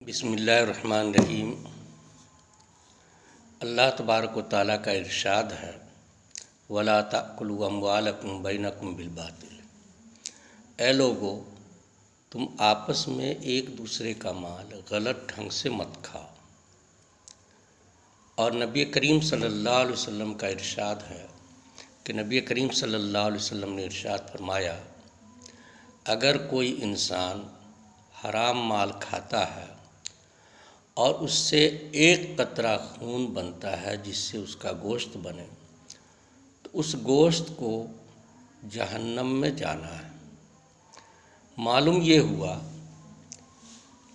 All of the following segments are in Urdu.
بسم اللہ الرحمن الرحیم۔ اللہ تبارک و تعالیٰ کا ارشاد ہے وَلَا تَأْكُلُوا أَمْوَالَكُمْ بَيْنَكُمْ بِالْبَاطِلِ، اے لوگو تم آپس میں ایک دوسرے کا مال غلط ڈھنگ سے مت کھاؤ۔ اور نبی کریم صلی اللہ علیہ وسلم کا ارشاد ہے کہ نبی کریم صلی اللہ علیہ وسلم نے ارشاد فرمایا، اگر کوئی انسان حرام مال کھاتا ہے اور اس سے ایک قطرہ خون بنتا ہے جس سے اس کا گوشت بنے، تو اس گوشت کو جہنم میں جانا ہے۔ معلوم یہ ہوا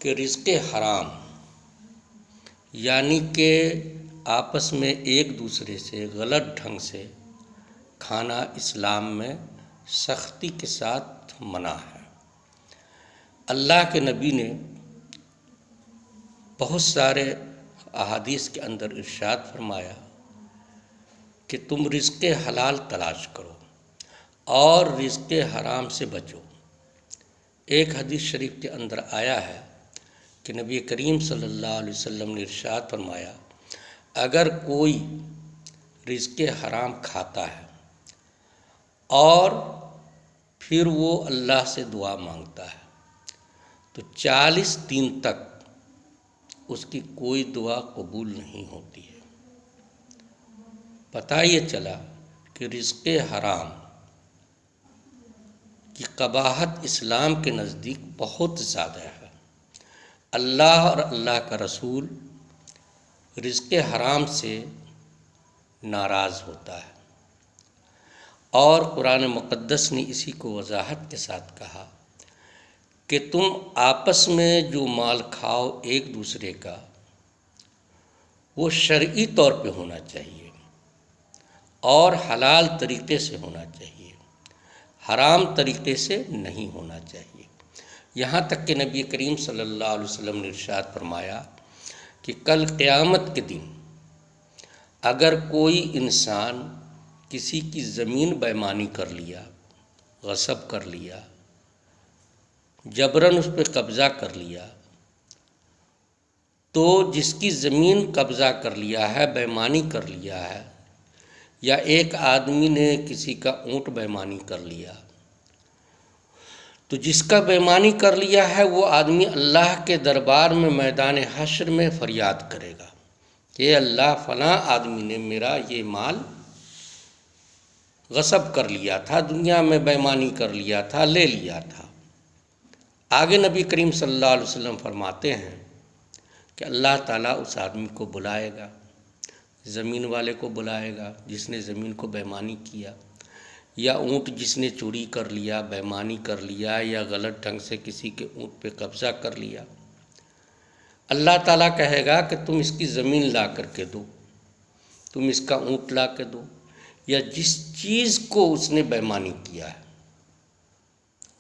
کہ رزق حرام یعنی کہ آپس میں ایک دوسرے سے غلط ڈھنگ سے کھانا اسلام میں سختی کے ساتھ منع ہے۔ اللہ کے نبی نے بہت سارے احادیث کے اندر ارشاد فرمایا کہ تم رزق حلال تلاش کرو اور رزق حرام سے بچو۔ ایک حدیث شریف کے اندر آیا ہے کہ نبی کریم صلی اللہ علیہ وسلم نے ارشاد فرمایا، اگر کوئی رزق حرام کھاتا ہے اور پھر وہ اللہ سے دعا مانگتا ہے تو 40 دن تک اس کی کوئی دعا قبول نہیں ہوتی ہے۔ پتہ یہ چلا کہ رزق حرام کی قباحت اسلام کے نزدیک بہت زیادہ ہے۔ اللہ اور اللہ کا رسول رزق حرام سے ناراض ہوتا ہے، اور قرآن مقدس نے اسی کو وضاحت کے ساتھ کہا کہ تم آپس میں جو مال کھاؤ ایک دوسرے کا، وہ شرعی طور پہ ہونا چاہیے اور حلال طریقے سے ہونا چاہیے، حرام طریقے سے نہیں ہونا چاہیے۔ یہاں تک کہ نبی کریم صلی اللہ علیہ وسلم نے ارشاد فرمایا کہ کل قیامت کے دن اگر کوئی انسان کسی کی زمین بےایمانی کر لیا، غصب کر لیا، جبراً اس پہ قبضہ کر لیا، تو جس کی زمین قبضہ کر لیا ہے، بےایمانی کر لیا ہے، یا ایک آدمی نے کسی کا اونٹ بےایمانی کر لیا، تو جس کا بےایمانی کر لیا ہے وہ آدمی اللہ کے دربار میں میدان حشر میں فریاد کرے گا کہ اللہ فلاں آدمی نے میرا یہ مال غصب کر لیا تھا، دنیا میں بےایمانی کر لیا تھا، لے لیا تھا۔ آگے نبی کریم صلی اللہ علیہ وسلم فرماتے ہیں کہ اللہ تعالیٰ اس آدمی کو بلائے گا، زمین والے کو بلائے گا جس نے زمین کو بےایمانی کیا، یا اونٹ جس نے چوری کر لیا، بےایمانی کر لیا، یا غلط ڈھنگ سے کسی کے اونٹ پہ قبضہ کر لیا۔ اللہ تعالیٰ کہے گا کہ تم اس کی زمین لا کر کے دو، تم اس کا اونٹ لا کے دو، یا جس چیز کو اس نے بےایمانی کیا ہے،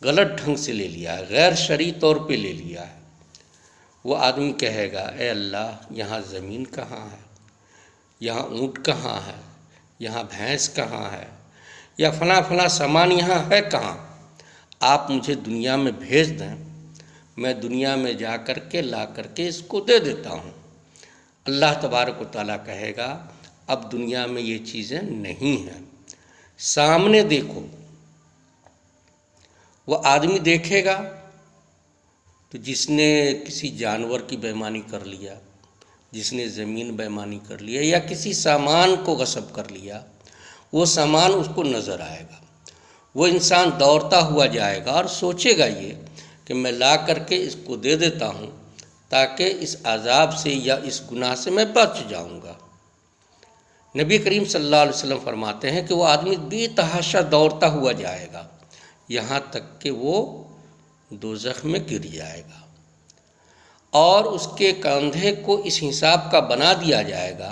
غلط ڈھنگ سے لے لیا ہے، غیر شرعی طور پہ لے لیا ہے، وہ آدمی کہے گا اے اللہ یہاں زمین کہاں ہے، یہاں اونٹ کہاں ہے، یہاں بھینس کہاں ہے، یا فلاں فلاں سامان یہاں ہے کہاں؟ آپ مجھے دنیا میں بھیج دیں، میں دنیا میں جا کر کے لا کر کے اس کو دے دیتا ہوں۔ اللہ تبارک و تعالیٰ کہے گا اب دنیا میں یہ چیزیں نہیں ہیں، سامنے دیکھو۔ وہ آدمی دیکھے گا تو جس نے کسی جانور کی بےایمانی کر لیا، جس نے زمین بےایمانی کر لیا، یا کسی سامان کو غصب کر لیا، وہ سامان اس کو نظر آئے گا۔ وہ انسان دوڑتا ہوا جائے گا اور سوچے گا یہ کہ میں لا کر کے اس کو دے دیتا ہوں تاکہ اس عذاب سے یا اس گناہ سے میں بچ جاؤں گا۔ نبی کریم صلی اللہ علیہ وسلم فرماتے ہیں کہ وہ آدمی بے تحاشا دوڑتا ہوا جائے گا یہاں تک کہ وہ دوزخ میں گر جائے گا، اور اس کے کاندھے کو اس حساب کا بنا دیا جائے گا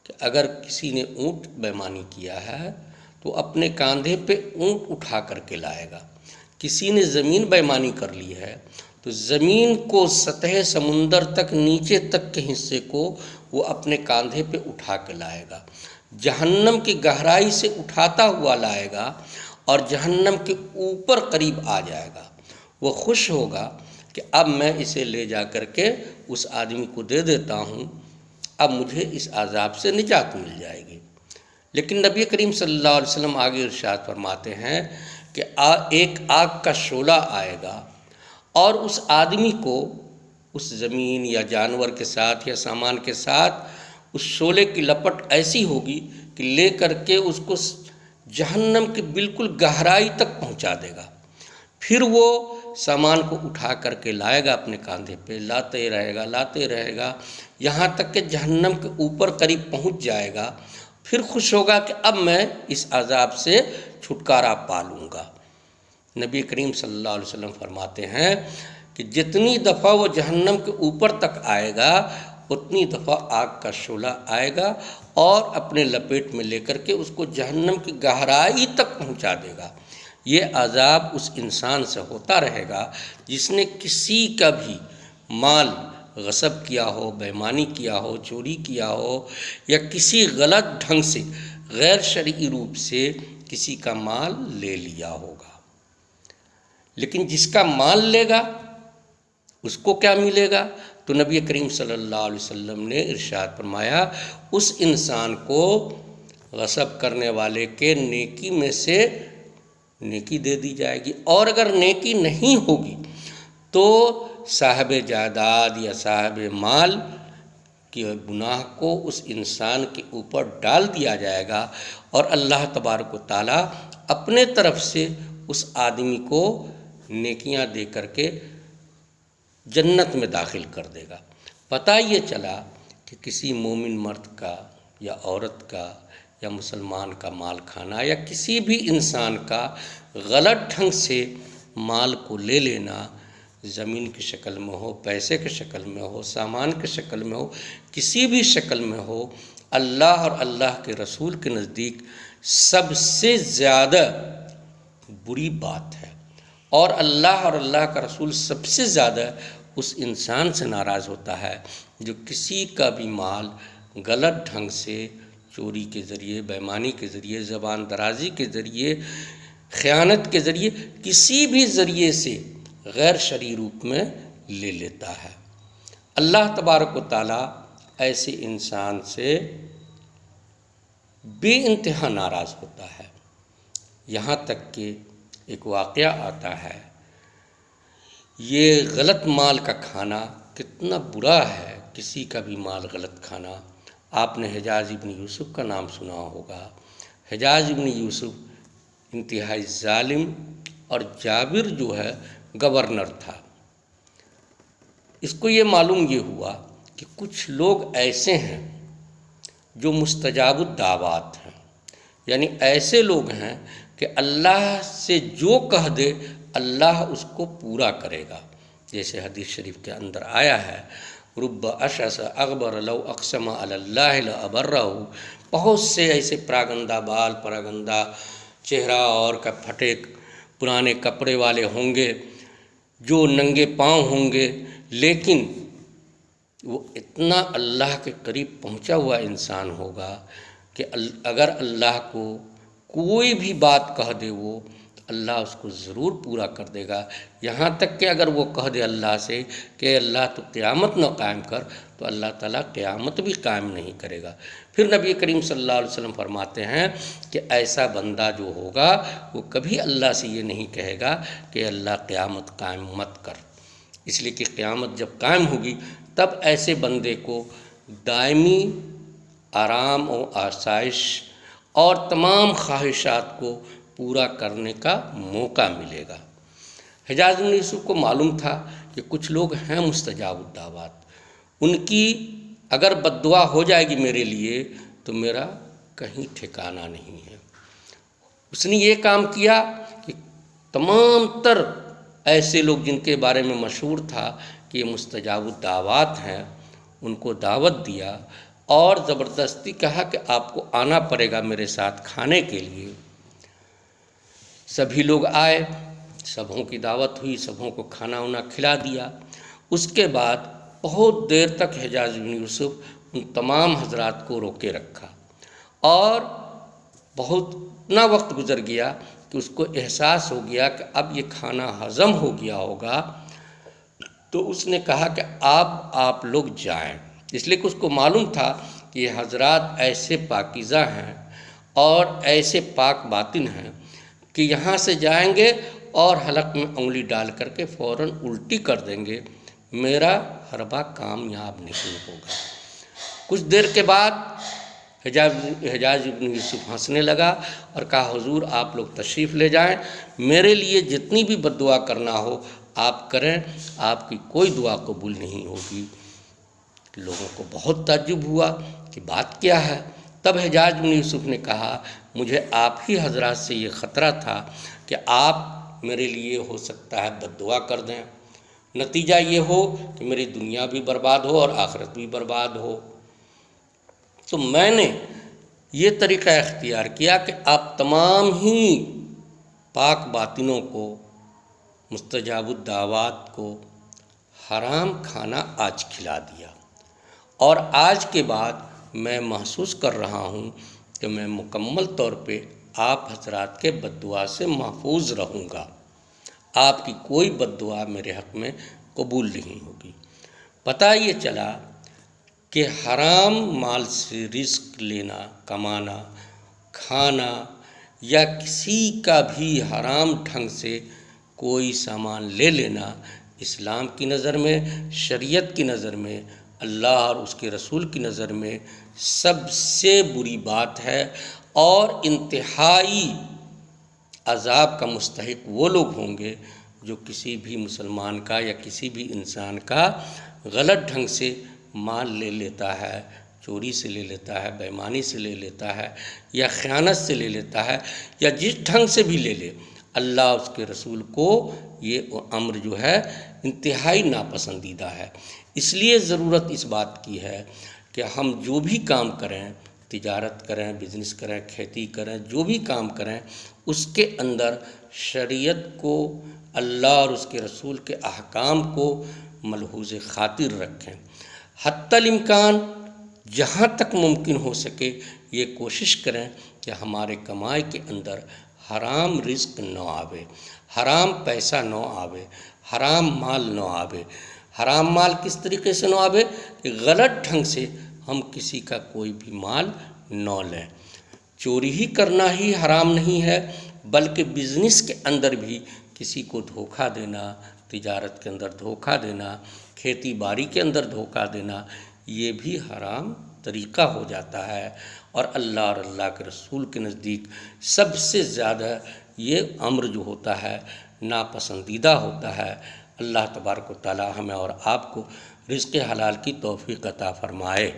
کہ اگر کسی نے اونٹ بےایمانی کیا ہے تو اپنے کاندھے پہ اونٹ اٹھا کر کے لائے گا، کسی نے زمین بےایمانی کر لی ہے تو زمین کو سطح سمندر تک نیچے تک کے حصے کو وہ اپنے کاندھے پہ اٹھا کے لائے گا، جہنم کی گہرائی سے اٹھاتا ہوا لائے گا اور جہنم کے اوپر قریب آ جائے گا۔ وہ خوش ہوگا کہ اب میں اسے لے جا کر کے اس آدمی کو دے دیتا ہوں، اب مجھے اس عذاب سے نجات مل جائے گی۔ لیکن نبی کریم صلی اللہ علیہ وسلم آگے ارشاد فرماتے ہیں کہ ایک آگ کا شعلہ آئے گا اور اس آدمی کو اس زمین یا جانور کے ساتھ یا سامان کے ساتھ اس شعلے کی لپٹ ایسی ہوگی کہ لے کر کے اس کو جہنم کے بالکل گہرائی تک پہنچا دے گا۔ پھر وہ سامان کو اٹھا کر کے لائے گا اپنے کاندھے پہ، لاتے رہے گا یہاں تک کہ جہنم کے اوپر قریب پہنچ جائے گا۔ پھر خوش ہوگا کہ اب میں اس عذاب سے چھٹکارا پا لوں گا۔ نبی کریم صلی اللہ علیہ وسلم فرماتے ہیں کہ جتنی دفعہ وہ جہنم کے اوپر تک آئے گا اتنی دفعہ آگ کا شعلہ آئے گا اور اپنے لپیٹ میں لے کر کے اس کو جہنم کی گہرائی تک پہنچا دے گا۔ یہ عذاب اس انسان سے ہوتا رہے گا جس نے کسی کا بھی مال غصب کیا ہو، بے ایمانی کیا ہو، چوری کیا ہو یا کسی غلط ڈھنگ سے غیر شرعی روپ سے کسی کا مال لے لیا ہوگا۔ لیکن جس کا مال لے گا اس کو کیا ملے گا؟ تو نبی کریم صلی اللہ علیہ وسلم نے ارشاد فرمایا اس انسان کو غصب کرنے والے کے نیکی میں سے نیکی دے دی جائے گی، اور اگر نیکی نہیں ہوگی تو صاحب جائیداد یا صاحب مال کے گناہ کو اس انسان کے اوپر ڈال دیا جائے گا اور اللہ تبارک و تعالیٰ اپنے طرف سے اس آدمی کو نیکیاں دے کر کے جنت میں داخل کر دے گا۔ پتہ یہ چلا کہ کسی مومن مرد کا یا عورت کا یا مسلمان کا مال کھانا یا کسی بھی انسان کا غلط ڈھنگ سے مال کو لے لینا، زمین کی شکل میں ہو، پیسے کی شکل میں ہو، سامان کی شکل میں ہو، کسی بھی شکل میں ہو، اللہ اور اللہ کے رسول کے نزدیک سب سے زیادہ بری بات ہے، اور اللہ اور اللہ کا رسول سب سے زیادہ اس انسان سے ناراض ہوتا ہے جو کسی کا بھی مال غلط ڈھنگ سے چوری کے ذریعے، بے ایمانی کے ذریعے، زبان درازی کے ذریعے، خیانت کے ذریعے، کسی بھی ذریعے سے غیر شرعی روپ میں لے لیتا ہے۔ اللہ تبارک و تعالیٰ ایسے انسان سے بے انتہا ناراض ہوتا ہے، یہاں تک کہ ایک واقعہ آتا ہے، یہ غلط مال کا کھانا کتنا برا ہے، کسی کا بھی مال غلط کھانا۔ آپ نے حجاز ابن یوسف کا نام سنا ہوگا۔ حجاز ابن یوسف انتہائی ظالم اور جابر جو ہے گورنر تھا۔ اس کو یہ معلوم یہ ہوا کہ کچھ لوگ ایسے ہیں جو مستجاب الدعوات ہیں، یعنی ایسے لوگ ہیں کہ اللہ سے جو کہہ دے اللہ اس کو پورا کرے گا۔ جیسے حدیث شریف کے اندر آیا ہے، رب اشعث اغبر لو اقسم علی اللہ لابرہ، بہت سے ایسے پراگندہ بال، پراگندہ چہرہ اور پھٹے پرانے کپڑے والے ہوں گے جو ننگے پاؤں ہوں گے، لیکن وہ اتنا اللہ کے قریب پہنچا ہوا انسان ہوگا کہ اگر اللہ کو کوئی بھی بات کہہ دے وہ اللہ اس کو ضرور پورا کر دے گا۔ یہاں تک کہ اگر وہ کہہ دے اللہ سے کہ اللہ تو قیامت نہ قائم کر، تو اللہ تعالیٰ قیامت بھی قائم نہیں کرے گا۔ پھر نبی کریم صلی اللہ علیہ وسلم فرماتے ہیں کہ ایسا بندہ جو ہوگا وہ کبھی اللہ سے یہ نہیں کہے گا کہ اللہ قیامت قائم مت کر، اس لیے کہ قیامت جب قائم ہوگی تب ایسے بندے کو دائمی آرام و آسائش اور تمام خواہشات کو پورا کرنے کا موقع ملے گا۔ حجاز بن یوسف کو معلوم تھا کہ کچھ لوگ ہیں مستجاب الدعوات، ان کی اگر بد دعا ہو جائے گی میرے لیے تو میرا کہیں ٹھکانہ نہیں ہے۔ اس نے یہ کام کیا کہ تمام تر ایسے لوگ جن کے بارے میں مشہور تھا کہ یہ مستجاب الدعوات ہیں ان کو دعوت دیا اور زبردستی کہا کہ آپ کو آنا پڑے گا میرے ساتھ کھانے کے لیے۔ سبھی لوگ آئے، سبھوں کی دعوت ہوئی، سبھوں کو کھانا وانا کھلا دیا۔ اس کے بعد بہت دیر تک حجاز بن یوسف ان تمام حضرات کو روکے رکھا اور بہت اتنا وقت گزر گیا کہ اس کو احساس ہو گیا کہ اب یہ کھانا ہضم ہو گیا ہوگا تو اس نے کہا کہ آپ لوگ جائیں، اس لیے کہ اس کو معلوم تھا کہ یہ حضرات ایسے پاکیزہ ہیں اور ایسے پاک باطن ہیں کہ یہاں سے جائیں گے اور حلق میں انگلی ڈال کر کے فوراً الٹی کر دیں گے، میرا حربہ کامیاب نہیں ہوگا۔ کچھ دیر کے بعد حجاج ابن یوسف ہنسنے لگا اور کہا حضور آپ لوگ تشریف لے جائیں، میرے لیے جتنی بھی بد دعا کرنا ہو آپ کریں، آپ کی کوئی دعا قبول نہیں ہوگی۔ لوگوں کو بہت تعجب ہوا کہ بات کیا ہے۔ تب حجاج بن یوسف نے کہا مجھے آپ ہی حضرات سے یہ خطرہ تھا کہ آپ میرے لیے ہو سکتا ہے بد دعا کر دیں، نتیجہ یہ ہو کہ میری دنیا بھی برباد ہو اور آخرت بھی برباد ہو۔ تو میں نے یہ طریقہ اختیار کیا کہ آپ تمام ہی پاک باطنوں کو، مستجاب الدعوات کو حرام کھانا آج کھلا دیا، اور آج کے بعد میں محسوس کر رہا ہوں کہ میں مکمل طور پہ آپ حضرات کے بد دعا سے محفوظ رہوں گا، آپ کی کوئی بد دعا میرے حق میں قبول نہیں ہوگی۔ پتہ یہ چلا کہ حرام مال سے رزق لینا، کمانا، کھانا یا کسی کا بھی حرام ڈھنگ سے کوئی سامان لے لینا اسلام کی نظر میں، شریعت کی نظر میں، اللہ اور اس کے رسول کی نظر میں سب سے بری بات ہے، اور انتہائی عذاب کا مستحق وہ لوگ ہوں گے جو کسی بھی مسلمان کا یا کسی بھی انسان کا غلط ڈھنگ سے مال لے لیتا ہے، چوری سے لے لیتا ہے، بے ایمانی سے لے لیتا ہے، یا خیانت سے لے لیتا ہے، یا جس ڈھنگ سے بھی لے لے، اللہ اس کے رسول کو یہ امر جو ہے انتہائی ناپسندیدہ ہے۔ اس لیے ضرورت اس بات کی ہے کہ ہم جو بھی کام کریں، تجارت کریں، بزنس کریں، کھیتی کریں، جو بھی کام کریں، اس کے اندر شریعت کو، اللہ اور اس کے رسول کے احکام کو ملحوظ خاطر رکھیں۔ حتی الامکان جہاں تک ممکن ہو سکے یہ کوشش کریں کہ ہمارے کمائی کے اندر حرام رزق نہ آوے، حرام پیسہ نہ آوے، حرام مال نہ آوے۔ حرام مال کس طریقے سے نہ آوے کہ غلط ڈھنگ سے ہم کسی کا کوئی بھی مال نہ لیں۔ چوری ہی کرنا ہی حرام نہیں ہے، بلکہ بزنس کے اندر بھی کسی کو دھوکہ دینا، تجارت کے اندر دھوکہ دینا، کھیتی باڑی کے اندر دھوکہ دینا، یہ بھی حرام طریقہ ہو جاتا ہے، اور اللہ اور اللہ کے رسول کے نزدیک سب سے زیادہ یہ امر جو ہوتا ہے ناپسندیدہ ہوتا ہے۔ اللہ تبارک و تعالی ہمیں اور آپ کو رزق حلال کی توفیق عطا فرمائے۔